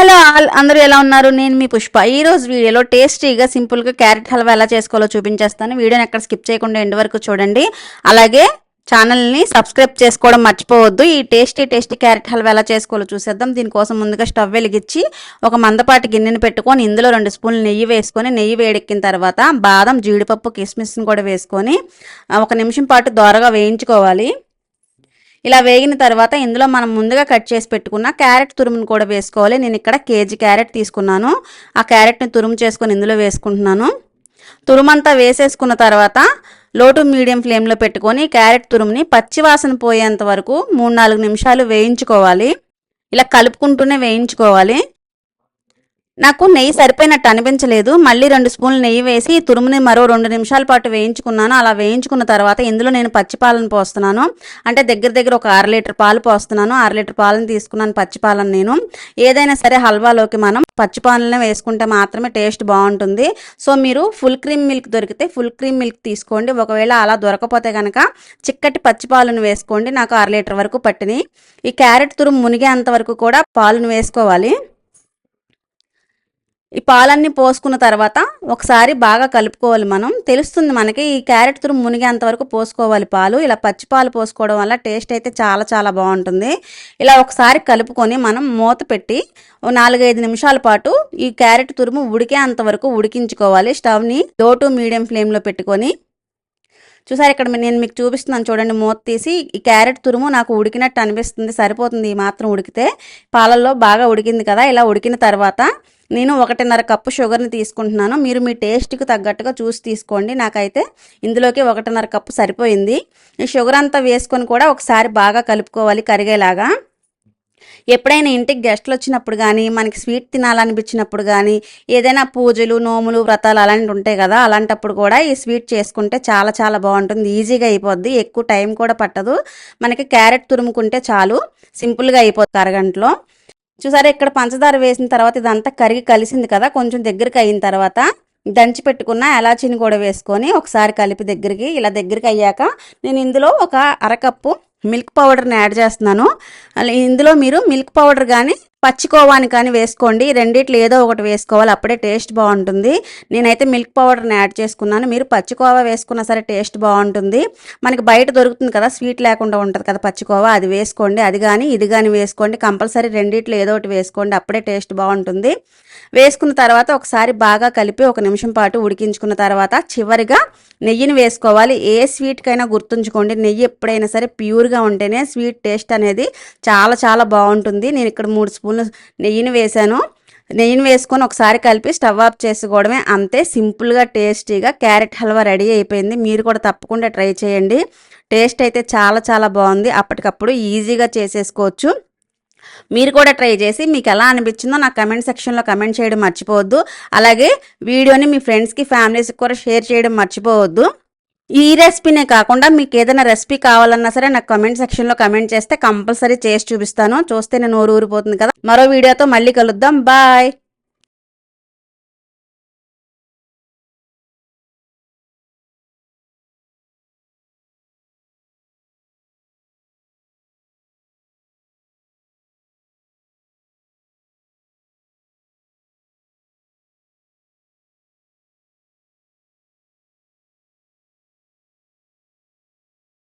Hello all అందరూ ఎలా ఉన్నారు? నేను మీ పుష్ప. ఈ రోజు వీడియోలో టేస్టీగా సింపుల్గా క్యారెట్ హల్వా ఎలా చేసుకోవాలో చూపించేస్తాను. వీడియోని ఎక్కడ స్కిప్ చేయకుండా ఎండ్ వరకు చూడండి. అలాగే ఛానల్ని సబ్స్క్రైబ్ చేసుకోవడం మర్చిపోవద్దు. ఈ టేస్టీ క్యారెట్ హల్వా ఎలా చేసుకోవాలో చూసేద్దాం. దీనికోసం ముందుగా స్టవ్ వెలిగించి ఒక మందపాటి గిన్నెని పెట్టుకొని ఇందులో 2 స్పూన్లు నెయ్యి వేసుకొని, నెయ్యి వేడెక్కిన తర్వాత బాదం, జీడిపప్పు, కిస్మిస్ని కూడా వేసుకొని 1 నిమిషం పాటు దోరగా వేయించుకోవాలి. ఇలా వేగిన తర్వాత ఇందులో మనం ముందుగా కట్ చేసి పెట్టుకున్న క్యారెట్ తురుమును కూడా వేసుకోవాలి. నేను ఇక్కడ కేజీ క్యారెట్ తీసుకున్నాను. ఆ క్యారెట్ని తురుము చేసుకొని ఇందులో వేసుకుంటున్నాను. తురుమంతా వేసేసుకున్న తర్వాత లో టు మీడియం ఫ్లేమ్లో పెట్టుకొని క్యారెట్ తురుముని పచ్చివాసన పోయేంత వరకు 3-4 నిమిషాలు వేయించుకోవాలి. ఇలా కలుపుకుంటూనే వేయించుకోవాలి. నాకు నెయ్యి సరిపోయినట్టు అనిపించలేదు. మళ్ళీ 2 స్పూన్లు నెయ్యి వేసి తురుముని మరో 2 నిమిషాల పాటు వేయించుకున్నాను. అలా వేయించుకున్న తర్వాత ఇందులో నేను పచ్చిపాలను పోస్తున్నాను. అంటే దగ్గర ఒక 1/2 లీటర్ పాలు పోస్తున్నాను. 1/2 లీటర్ పాలను తీసుకున్నాను, పచ్చిపాలను. నేను ఏదైనా సరే హల్వాలోకి మనం పచ్చిపాలనే వేసుకుంటే మాత్రమే టేస్ట్ బాగుంటుంది. సో మీరు ఫుల్ క్రీమ్ మిల్క్ దొరికితే ఫుల్ క్రీమ్ మిల్క్ తీసుకోండి. ఒకవేళ అలా దొరకపోతే కనుక చిక్కటి పచ్చిపాలను వేసుకోండి. నాకు 1/2 లీటర్ వరకు పట్టినాయి. ఈ క్యారెట్ తురుము మునిగేంత వరకు కూడా పాలను వేసుకోవాలి. ఈ పాలన్నీ పోసుకున్న తర్వాత ఒకసారి బాగా కలుపుకోవాలి. మనం తెలుస్తుంది మనకి ఈ క్యారెట్ తురుము మునిగేంత వరకు పోసుకోవాలి పాలు. ఇలా పచ్చి పాలు పోసుకోవడం వల్ల టేస్ట్ అయితే చాలా బాగుంటుంది. ఇలా ఒకసారి కలుపుకొని మనం మూత పెట్టి 4-5 నిమిషాల పాటు ఈ క్యారెట్ తురుము ఉడికేంత వరకు ఉడికించుకోవాలి. స్టవ్ని లో టు మీడియం ఫ్లేమ్లో పెట్టుకొని. చూసారు, ఇక్కడ నేను మీకు చూపిస్తున్నాను చూడండి. మూత తీసి ఈ క్యారెట్ తురుము నాకు ఉడికినట్టు అనిపిస్తుంది. సరిపోతుంది ఈ మాత్రం ఉడికితే. పాలల్లో బాగా ఉడికింది కదా. ఇలా ఉడికిన తర్వాత నేను 1.5 కప్పు షుగర్ని తీసుకుంటున్నాను. మీరు మీ టేస్ట్కి తగ్గట్టుగా చూసి తీసుకోండి. నాకైతే ఇందులోకి 1.5 కప్పు సరిపోయింది. ఈ షుగర్ అంతా వేసుకొని కూడా ఒకసారి బాగా కలుపుకోవాలి కరిగేలాగా. ఎప్పుడైనా ఇంటికి గెస్టులు వచ్చినప్పుడు కానీ, మనకి స్వీట్ తినాలనిపించినప్పుడు కానీ, ఏదైనా పూజలు, నోములు, వ్రతాలు అలాంటివి ఉంటాయి కదా, అలాంటప్పుడు కూడా ఈ స్వీట్ చేసుకుంటే చాలా బాగుంటుంది. ఈజీగా అయిపోద్ది. ఎక్కువ టైం కూడా పట్టదు. మనకి క్యారెట్ తురుముకుంటే చాలు, సింపుల్గా అయిపోతుంది అరగంటలో. చూసారా, ఇక్కడ పంచదార వేసిన తర్వాత ఇదంతా కరిగి కలిసింది కదా. కొంచెం దగ్గరికి అయిన తర్వాత దంచి పెట్టుకున్న ఎలాచీని కూడా వేసుకొని ఒకసారి కలిపి ఇలా దగ్గరికి అయ్యాక నేను ఇందులో ఒక 1/2 కప్పు మిల్క్ పౌడర్ని యాడ్ చేస్తున్నాను. ఇందులో మీరు మిల్క్ పౌడర్ కానీ పచ్చికోవాని కానీ వేసుకోండి. రెండిట్లో ఏదో ఒకటి వేసుకోవాలి, అప్పుడే టేస్ట్ బాగుంటుంది. నేనైతే మిల్క్ పౌడర్ని యాడ్ చేసుకున్నాను. మీరు పచ్చికోవా వేసుకున్నా సరే టేస్ట్ బాగుంటుంది. మనకి బయట దొరుకుతుంది కదా, స్వీట్ లేకుండా ఉంటుంది కదా పచ్చికోవా, అది వేసుకోండి. అది కానీ ఇది కానీ వేసుకోండి. కంపల్సరీ రెండిట్లో ఏదో ఒకటి వేసుకోండి, అప్పుడే టేస్ట్ బాగుంటుంది. వేసుకున్న తర్వాత ఒకసారి బాగా కలిపి 1 నిమిషం పాటు ఉడికించుకున్న తర్వాత చివరిగా నెయ్యిని వేసుకోవాలి. ఏ స్వీట్కైనా గుర్తుంచుకోండి, నెయ్యి ఎప్పుడైనా సరే ప్యూర్గా ఉంటేనే స్వీట్ టేస్ట్ అనేది చాలా బాగుంటుంది. నేను ఇక్కడ 3 స్పూన్లు నెయ్యిని వేసాను. నెయ్యిని వేసుకొని ఒకసారి కలిపి స్టవ్ ఆఫ్ చేసుకోవడమే. అంతే, సింపుల్గా టేస్టీగా క్యారెట్ హల్వా రెడీ అయిపోయింది. మీరు కూడా తప్పకుండా ట్రై చేయండి. టేస్ట్ అయితే చాలా బాగుంది. అప్పటికప్పుడు ఈజీగా చేసేసుకోవచ్చు. మీరు కూడా ట్రై చేసి మీకు ఎలా అనిపించిందో నాకు కమెంట్ సెక్షన్లో కమెంట్ చేయడం మర్చిపోవద్దు. అలాగే వీడియోని మీ ఫ్రెండ్స్కి, ఫ్యామిలీస్కి కూడా షేర్ చేయడం మర్చిపోవద్దు. ఈ రెసిపీనే కాకుండా మీకు ఏదైనా రెసిపీ కావాలన్నా సరే నాకు కమెంట్ సెక్షన్లో కమెంట్ చేస్తే కంపల్సరీ చేసి చూపిస్తాను. చూస్తే నేను నోరు ఊరిపోతుంది కదా. మరో వీడియోతో మళ్ళీ కలుద్దాం. బాయ్.